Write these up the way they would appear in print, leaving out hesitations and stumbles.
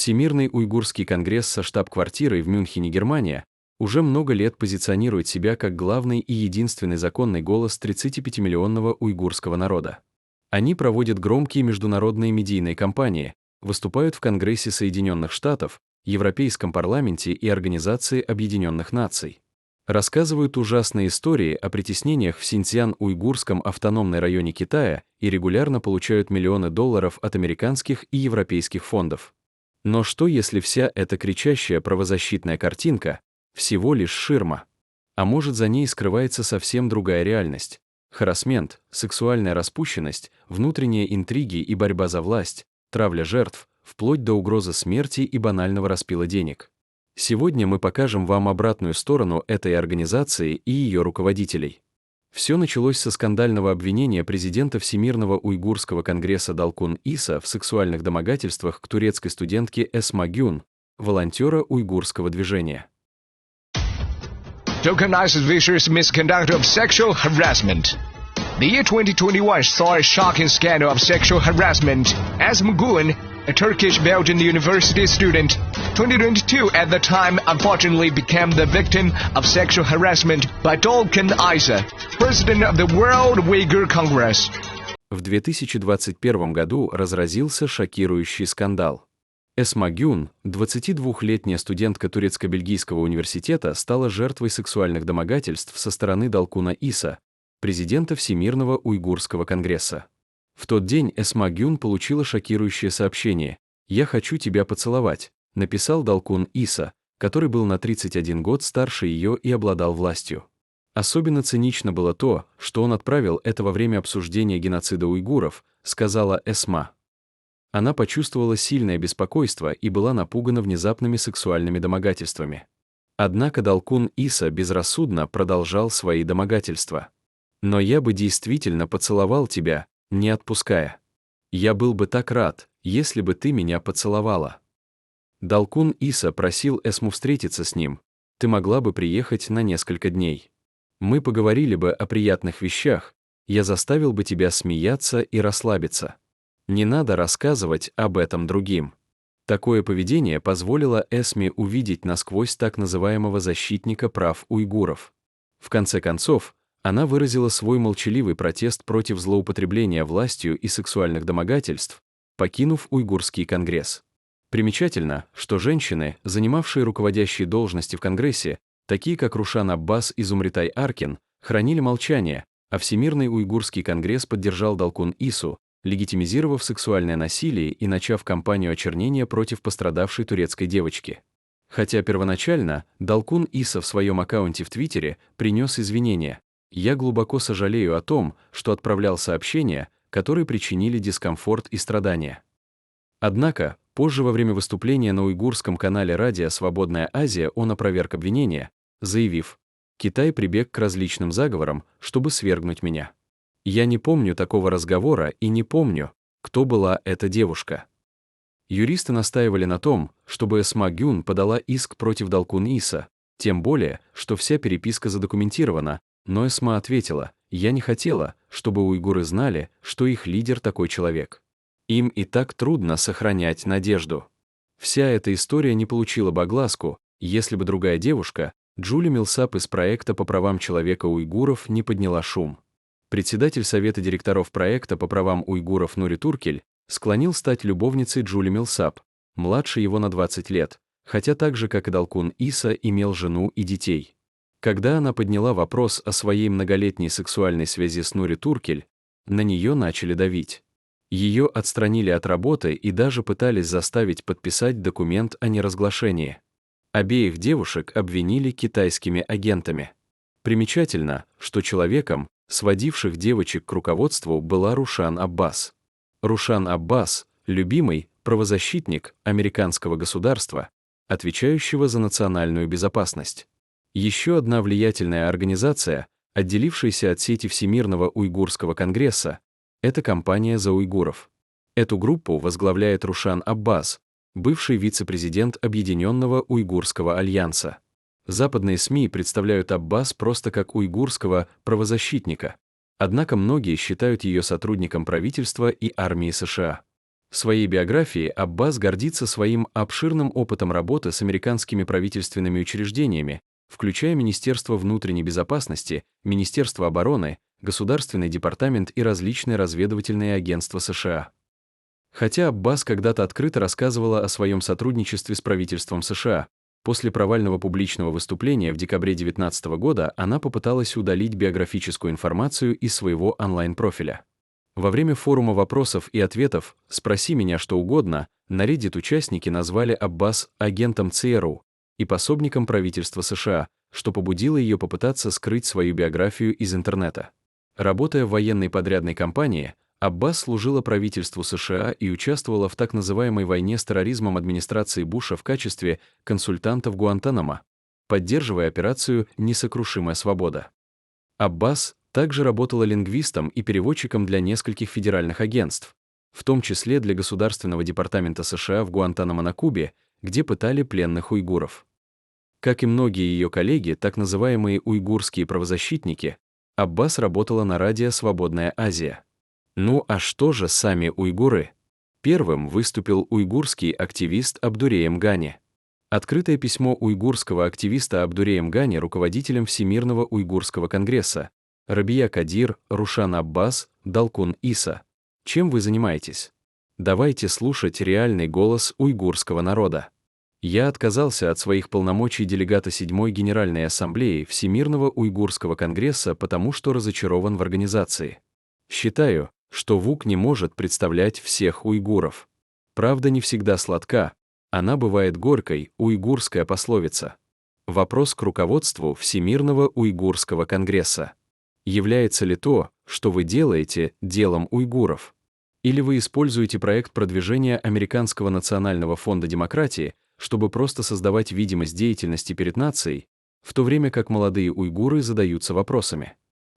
Всемирный уйгурский конгресс со штаб-квартирой в Мюнхене, Германия, уже много лет позиционирует себя как главный и единственный законный голос 35-миллионного уйгурского народа. Они проводят громкие международные медийные кампании, выступают в Конгрессе Соединенных Штатов, Европейском парламенте и Организации Объединенных Наций. Рассказывают ужасные истории о притеснениях в Синьцзян-Уйгурском автономном районе Китая и регулярно получают миллионы долларов от американских и европейских фондов. Но что, если вся эта кричащая правозащитная картинка всего лишь ширма? А может, за ней скрывается совсем другая реальность? Харассмент, сексуальная распущенность, внутренние интриги и борьба за власть, травля жертв, вплоть до угрозы смерти и банального распила денег. Сегодня мы покажем вам обратную сторону этой организации и ее руководителей. Все началось со скандального обвинения президента Всемирного уйгурского конгресса Далкун Иса в сексуальных домогательствах к турецкой студентке Эсма Гюн, волонтера уйгурского движения. Tokenized vicious misconduct of sexual harassment. The year 2021 saw a shocking scandal of sexual harassment as Mugun, a Turkish-Belgian university student, 2022 at the time unfortunately became the victim of sexual harassment by Dalkun Isa, president of the World Uyghur Congress. В 2021 году разразился шокирующий скандал. Эсма Гюн, 22-летняя студентка турецко-бельгийского университета, стала жертвой сексуальных домогательств со стороны Далкуна Иса, президента Всемирного уйгурского конгресса. В тот день Эсма Гюн получила шокирующее сообщение: «Я хочу тебя поцеловать», написал Далкун Иса, который был на 31 год старше ее и обладал властью. Особенно цинично было то, что он отправил это во время обсуждения геноцида уйгуров, сказала Эсма. Она почувствовала сильное беспокойство и была напугана внезапными сексуальными домогательствами. Однако Далкун Иса безрассудно продолжал свои домогательства. «Но я бы действительно поцеловал тебя, не отпуская. Я был бы так рад, если бы ты меня поцеловала». Далкун Иса просил Эсму встретиться с ним. «Ты могла бы приехать на несколько дней. Мы поговорили бы о приятных вещах, я заставил бы тебя смеяться и расслабиться. Не надо рассказывать об этом другим». Такое поведение позволило Эсме увидеть насквозь так называемого защитника прав уйгуров. В конце концов, она выразила свой молчаливый протест против злоупотребления властью и сексуальных домогательств, покинув уйгурский конгресс. Примечательно, что женщины, занимавшие руководящие должности в Конгрессе, такие как Рушан Аббас и Зумритай Аркин, хранили молчание, а Всемирный уйгурский конгресс поддержал Далкун Ису, легитимизировав сексуальное насилие и начав кампанию очернения против пострадавшей турецкой девочки. Хотя первоначально Далкун Иса в своем аккаунте в Твиттере принес извинения: «Я глубоко сожалею о том, что отправлял сообщения, которые причинили дискомфорт и страдания». Однако, позже во время выступления на уйгурском канале радио «Свободная Азия» он опроверг обвинения, заявив: «Китай прибег к различным заговорам, чтобы свергнуть меня. Я не помню такого разговора и не помню, кто была эта девушка». Юристы настаивали на том, чтобы Эсма Гюн подала иск против Далкун Иса, тем более, что вся переписка задокументирована, но Эсма ответила: «Я не хотела, чтобы уйгуры знали, что их лидер такой человек. Им и так трудно сохранять надежду». Вся эта история не получила бы огласку, если бы другая девушка, Джули Милсап из проекта по правам человека уйгуров, не подняла шум. Председатель совета директоров проекта по правам уйгуров Нури Туркель склонил стать любовницей Джули Милсап, младше его на 20 лет, хотя так же, как и Далкун Иса, имел жену и детей. Когда она подняла вопрос о своей многолетней сексуальной связи с Нури Туркель, на нее начали давить. Ее отстранили от работы и даже пытались заставить подписать документ о неразглашении. Обеих девушек обвинили китайскими агентами. Примечательно, что человеком, сводивших девочек к руководству, была Рушан Аббас. Рушан Аббас — любимый правозащитник американского государства, отвечающего за национальную безопасность. Еще одна влиятельная организация, отделившаяся от сети Всемирного уйгурского конгресса, это компания «За уйгуров». Эту группу возглавляет Рушан Аббас, бывший вице-президент Объединенного уйгурского альянса. Западные СМИ представляют Аббас просто как уйгурского правозащитника, однако многие считают ее сотрудником правительства и армии США. В своей биографии Аббас гордится своим обширным опытом работы с американскими правительственными учреждениями, включая Министерство внутренней безопасности, Министерство обороны, Государственный департамент и различные разведывательные агентства США. Хотя Аббас когда-то открыто рассказывала о своем сотрудничестве с правительством США, после провального публичного выступления в декабре 2019 года она попыталась удалить биографическую информацию из своего онлайн-профиля. Во время форума вопросов и ответов «Спроси меня что угодно» на Reddit участники назвали Аббас агентом ЦРУ и пособником правительства США, что побудило ее попытаться скрыть свою биографию из интернета. Работая в военной подрядной компании, Аббас служила правительству США и участвовала в так называемой войне с терроризмом администрации Буша в качестве консультанта в Гуантанамо, поддерживая операцию «Несокрушимая свобода». Аббас также работала лингвистом и переводчиком для нескольких федеральных агентств, в том числе для Государственного департамента США в Гуантанамо на Кубе, где пытали пленных уйгуров. Как и многие ее коллеги, так называемые уйгурские правозащитники, Аббас работала на радио «Свободная Азия». Ну а что же сами уйгуры? Первым выступил уйгурский активист Абдурей Мгани. Открытое письмо уйгурского активиста Абдурей Мгани руководителям Всемирного уйгурского конгресса Рабия Кадир, Рушан Аббас, Далкун Иса. Чем вы занимаетесь? Давайте слушать реальный голос уйгурского народа. Я отказался от своих полномочий делегата 7-й Генеральной Ассамблеи Всемирного уйгурского конгресса, потому что разочарован в организации. Считаю, что ВУК не может представлять всех уйгуров. Правда не всегда сладка, она бывает горькой, уйгурская пословица. Вопрос к руководству Всемирного уйгурского конгресса. Является ли то, что вы делаете, делом уйгуров? Или вы используете проект продвижения Американского национального фонда демократии, чтобы просто создавать видимость деятельности перед нацией, в то время как молодые уйгуры задаются вопросами?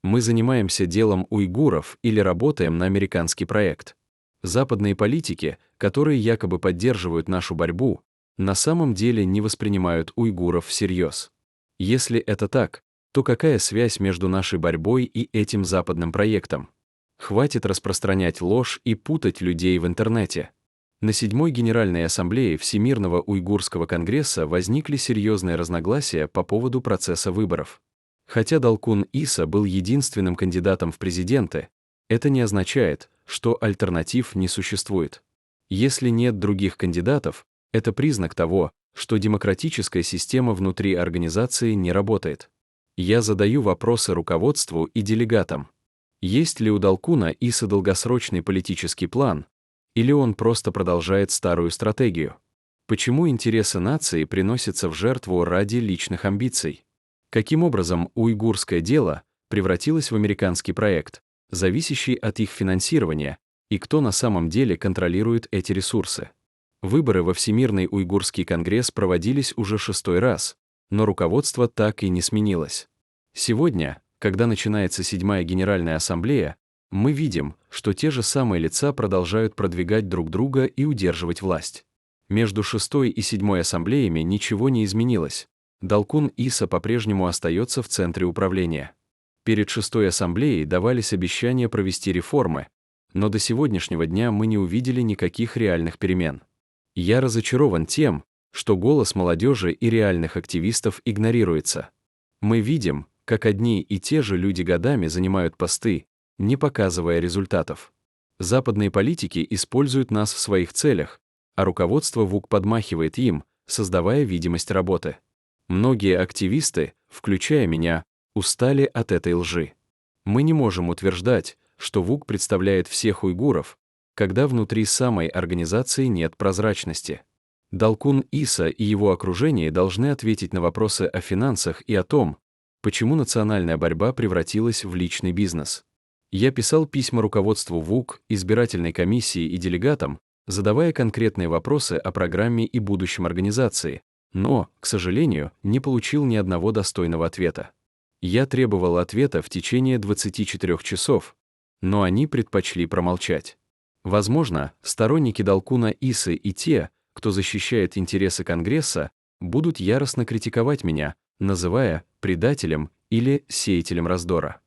Мы занимаемся делом уйгуров или работаем на американский проект? Западные политики, которые якобы поддерживают нашу борьбу, на самом деле не воспринимают уйгуров всерьез. Если это так, то какая связь между нашей борьбой и этим западным проектом? Хватит распространять ложь и путать людей в интернете. На 7-й Генеральной Ассамблее Всемирного уйгурского конгресса возникли серьезные разногласия по поводу процесса выборов. Хотя Далкун Иса был единственным кандидатом в президенты, это не означает, что альтернатив не существует. Если нет других кандидатов, это признак того, что демократическая система внутри организации не работает. Я задаю вопросы руководству и делегатам. Есть ли у Далкуна Иса долгосрочный политический план, или он просто продолжает старую стратегию? Почему интересы нации приносятся в жертву ради личных амбиций? Каким образом уйгурское дело превратилось в американский проект, зависящий от их финансирования, и кто на самом деле контролирует эти ресурсы? Выборы во Всемирный уйгурский конгресс проводились уже 6-й раз, но руководство так и не сменилось. Сегодня, когда начинается 7-я Генеральная Ассамблея, мы видим, что те же самые лица продолжают продвигать друг друга и удерживать власть. Между 6-й и 7-й ассамблеями ничего не изменилось. Далкун Иса по-прежнему остается в центре управления. Перед 6-й ассамблеей давались обещания провести реформы, но до сегодняшнего дня мы не увидели никаких реальных перемен. Я разочарован тем, что голос молодежи и реальных активистов игнорируется. Мы видим, как одни и те же люди годами занимают посты, не показывая результатов. Западные политики используют нас в своих целях, а руководство ВУК подмахивает им, создавая видимость работы. Многие активисты, включая меня, устали от этой лжи. Мы не можем утверждать, что ВУК представляет всех уйгуров, когда внутри самой организации нет прозрачности. Далкун Иса и его окружение должны ответить на вопросы о финансах и о том, почему национальная борьба превратилась в личный бизнес. Я писал письма руководству ВУК, избирательной комиссии и делегатам, задавая конкретные вопросы о программе и будущем организации, но, к сожалению, не получил ни одного достойного ответа. Я требовал ответа в течение 24 часов, но они предпочли промолчать. Возможно, сторонники Далкуна Исы и те, кто защищает интересы Конгресса, будут яростно критиковать меня, называя предателем или сеятелем раздора.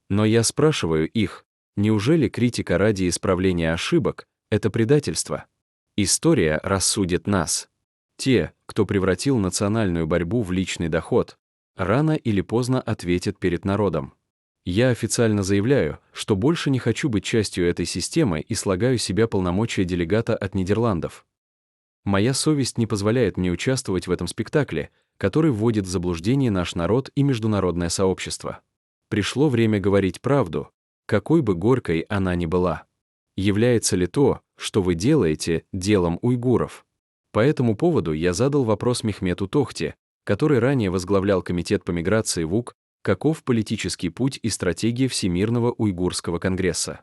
Но я спрашиваю их, неужели критика ради исправления ошибок Это предательство. История рассудит нас. Те, кто превратил национальную борьбу в личный доход, рано или поздно ответят перед народом. Я официально заявляю, что больше не хочу быть частью этой системы и слагаю себя полномочия делегата от Нидерландов. Моя совесть не позволяет мне участвовать в этом спектакле, который вводит в заблуждение наш народ и международное сообщество. Пришло время говорить правду, какой бы горькой она ни была. Является ли то, что вы делаете, делом уйгуров? По этому поводу я задал вопрос Мехмету Тохти, который ранее возглавлял Комитет по миграции ВУК, каков политический путь и стратегия Всемирного уйгурского конгресса.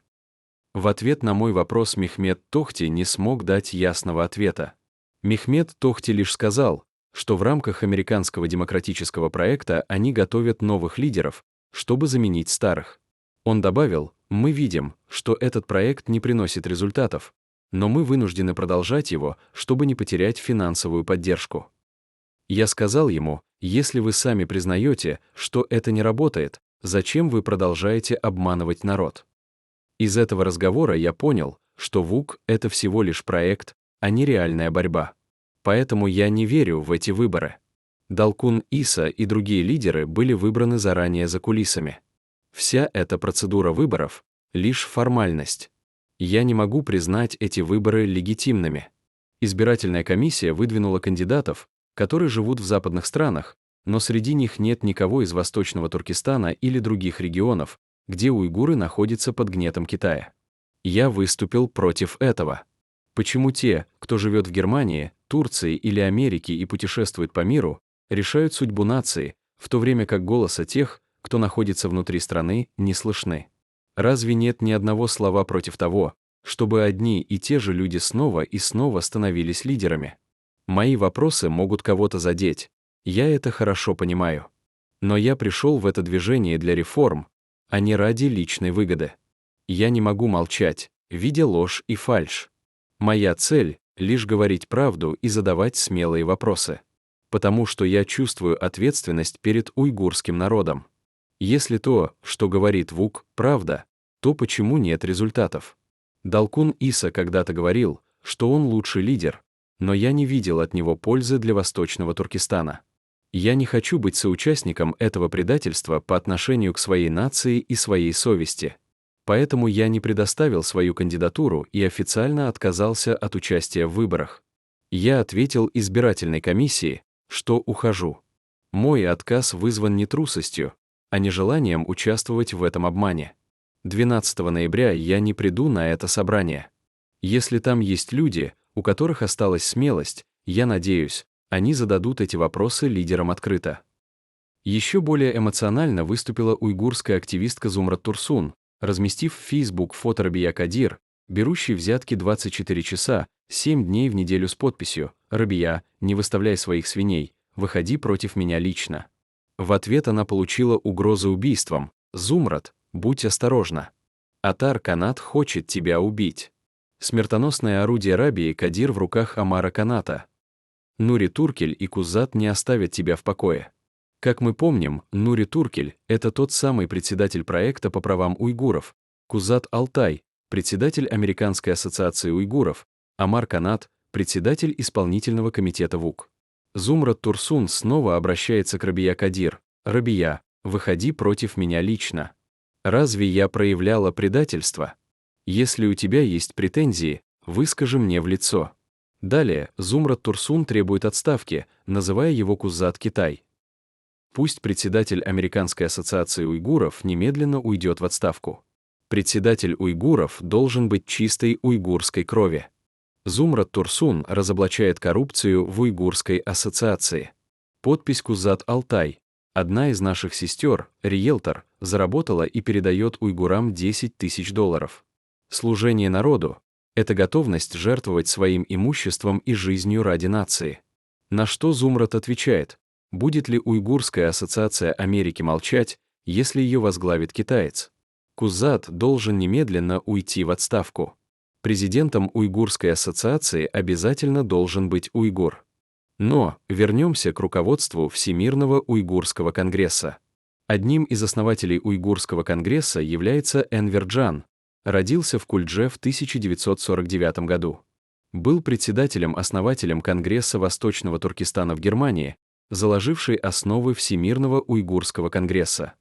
В ответ на мой вопрос Мехмет Тохти не смог дать ясного ответа. Мехмет Тохти лишь сказал, что в рамках американского демократического проекта они готовят новых лидеров, чтобы заменить старых. Он добавил: «Мы видим, что этот проект не приносит результатов, но мы вынуждены продолжать его, чтобы не потерять финансовую поддержку». Я сказал ему: «Если вы сами признаете, что это не работает, зачем вы продолжаете обманывать народ?» Из этого разговора я понял, что ВУК — это всего лишь проект, а не реальная борьба. Поэтому я не верю в эти выборы. Далкун Иса и другие лидеры были выбраны заранее за кулисами. Вся эта процедура выборов — лишь формальность. Я не могу признать эти выборы легитимными. Избирательная комиссия выдвинула кандидатов, которые живут в западных странах, но среди них нет никого из Восточного Туркестана или других регионов, где уйгуры находятся под гнетом Китая. Я выступил против этого. Почему те, кто живет в Германии, Турции или Америке и путешествует по миру, решают судьбу нации, в то время как голоса тех, кто находится внутри страны, не слышны? Разве нет ни одного слова против того, чтобы одни и те же люди снова и снова становились лидерами? Мои вопросы могут кого-то задеть, я это хорошо понимаю. Но я пришел в это движение для реформ, а не ради личной выгоды. Я не могу молчать, видя ложь и фальшь. Моя цель — лишь говорить правду и задавать смелые вопросы. Потому что я чувствую ответственность перед уйгурским народом. Если то, что говорит ВУК, правда, то почему нет результатов? Далкун Иса когда-то говорил, что он лучший лидер, но я не видел от него пользы для Восточного Туркестана. Я не хочу быть соучастником этого предательства по отношению к своей нации и своей совести. Поэтому я не предоставил свою кандидатуру и официально отказался от участия в выборах. Я ответил избирательной комиссии, что ухожу. Мой отказ вызван не трусостью, а нежеланием участвовать в этом обмане. 12 ноября я не приду на это собрание. Если там есть люди, у которых осталась смелость, я надеюсь, они зададут эти вопросы лидерам открыто. Еще более эмоционально выступила уйгурская активистка Зумрат Турсун, разместив в Facebook фото Рабия Кадир, берущий взятки 24 часа, 7 дней в неделю с подписью: «Рабия, не выставляй своих свиней, выходи против меня лично». В ответ она получила угрозы убийством: «Зумрат, будь осторожна. Атар Канат хочет тебя убить». Смертоносное орудие Рабии Кадир в руках Амара Каната. Нури Туркель и Кузат не оставят тебя в покое. Как мы помним, Нури Туркель — это тот самый председатель проекта по правам уйгуров, Кузат Алтай — председатель Американской ассоциации уйгуров, Амар Канат — председатель исполнительного комитета ВУК. Зумрат Турсун снова обращается к Рабия Кадир: «Рабия, выходи против меня лично. Разве я проявляла предательство? Если у тебя есть претензии, выскажи мне в лицо». Далее Зумрат Турсун требует отставки, называя его Кузат Китай. Пусть председатель Американской ассоциации уйгуров немедленно уйдет в отставку. Председатель уйгуров должен быть чистой уйгурской крови. Зумрат Турсун разоблачает коррупцию в уйгурской ассоциации. Подпись Кузат Алтай. Одна из наших сестер, риэлтор, заработала и передает уйгурам $10 000. Служение народу — это готовность жертвовать своим имуществом и жизнью ради нации. На что Зумрат отвечает: будет ли Уйгурская ассоциация Америки молчать, если ее возглавит китаец? Кузат должен немедленно уйти в отставку. Президентом Уйгурской ассоциации обязательно должен быть уйгур. Но вернемся к руководству Всемирного уйгурского конгресса. Одним из основателей Уйгурского конгресса является Энвер Джан, Родился в Кульдже в 1949 году. Был председателем-основателем Конгресса Восточного Туркестана в Германии, заложивший основы Всемирного уйгурского конгресса.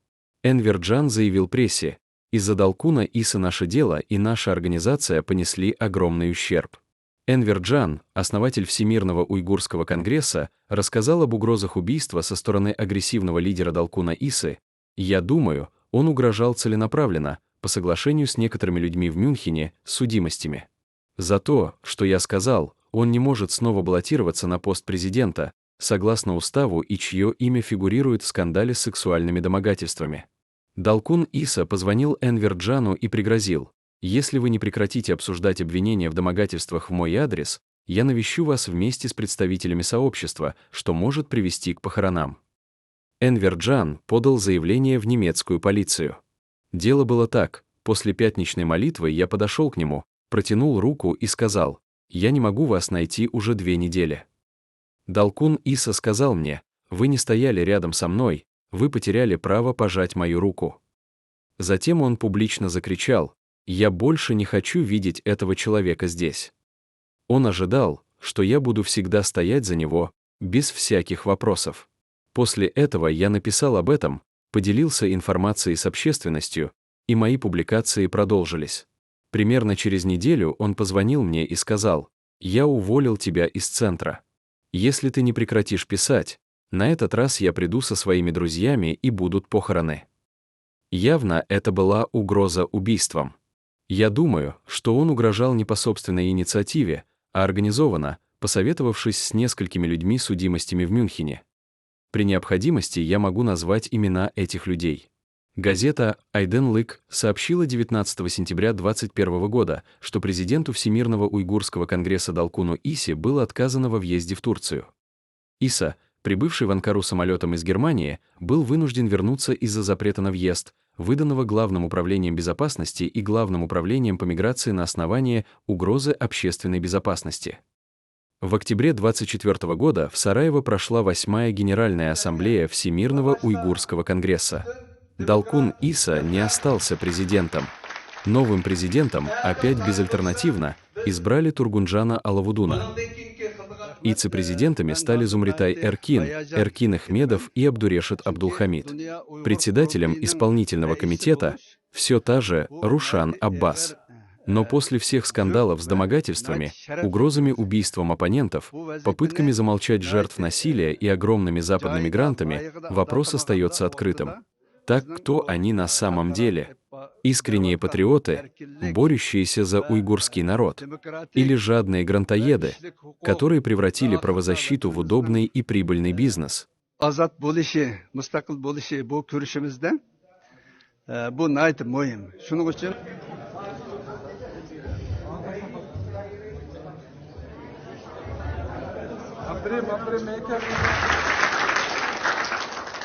Энвер Джан заявил прессе: «Из-за Далкуна Иса наше дело и наша организация понесли огромный ущерб». Энвер Джан, основатель Всемирного уйгурского конгресса, рассказал об угрозах убийства со стороны агрессивного лидера Далкуна Исы. «Я думаю, он угрожал целенаправленно, по соглашению с некоторыми людьми в Мюнхене, с судимостями. За то, что я сказал, он не может снова баллотироваться на пост президента, согласно уставу и чье имя фигурирует в скандале с сексуальными домогательствами». Далкун Иса позвонил Энвер Джану и пригрозил: «Если вы не прекратите обсуждать обвинения в домогательствах в мой адрес, я навещу вас вместе с представителями сообщества, что может привести к похоронам». Энвер Джан подал заявление в немецкую полицию. Дело было так: после пятничной молитвы я подошел к нему, протянул руку и сказал: «Я не могу вас найти уже 2 недели». Далкун Иса сказал мне: «Вы не стояли рядом со мной, вы потеряли право пожать мою руку». Затем он публично закричал: «Я больше не хочу видеть этого человека здесь». Он ожидал, что я буду всегда стоять за него, без всяких вопросов. После этого я написал об этом, поделился информацией с общественностью, и мои публикации продолжились. Примерно через неделю он позвонил мне и сказал: «Я уволил тебя из центра. Если ты не прекратишь писать, на этот раз я приду со своими друзьями и будут похороны». Явно это была угроза убийством. Я думаю, что он угрожал не по собственной инициативе, а организованно, посоветовавшись с несколькими людьми с судимостями в Мюнхене. При необходимости я могу назвать имена этих людей. Газета «Айденлык» сообщила 19 сентября 2021 года, что президенту Всемирного уйгурского конгресса Далкуну Исе было отказано во въезде в Турцию. Иса, прибывший в Анкару самолетом из Германии, был вынужден вернуться из-за запрета на въезд, выданного Главным управлением безопасности и Главным управлением по миграции на основании угрозы общественной безопасности. В октябре 2024 года в Сараево прошла 8-я Генеральная ассамблея Всемирного уйгурского конгресса. Далкун Иса не остался президентом. Новым президентом, опять безальтернативно, избрали Тургунджана Алавудуна. Вице-президентами стали Зумритай Эркин, Эркин Ахмедов и Абдурешит Абдулхамид. Председателем исполнительного комитета все та же Рушан Аббас. Но после всех скандалов с домогательствами, угрозами убийством оппонентов, попытками замолчать жертв насилия и огромными западными грантами, вопрос остается открытым. Так кто они на самом деле? Искренние патриоты, борющиеся за уйгурский народ, или жадные грантоеды, которые превратили правозащиту в удобный и прибыльный бизнес?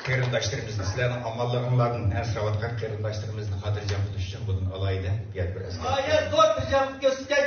Qarindoshlarimizni sizlarning omonlig'inglardan asrayotgan qarindoshlarimizni xotirjam qilish uchun buni alohida bir to'rt bir jam ko'rsatgan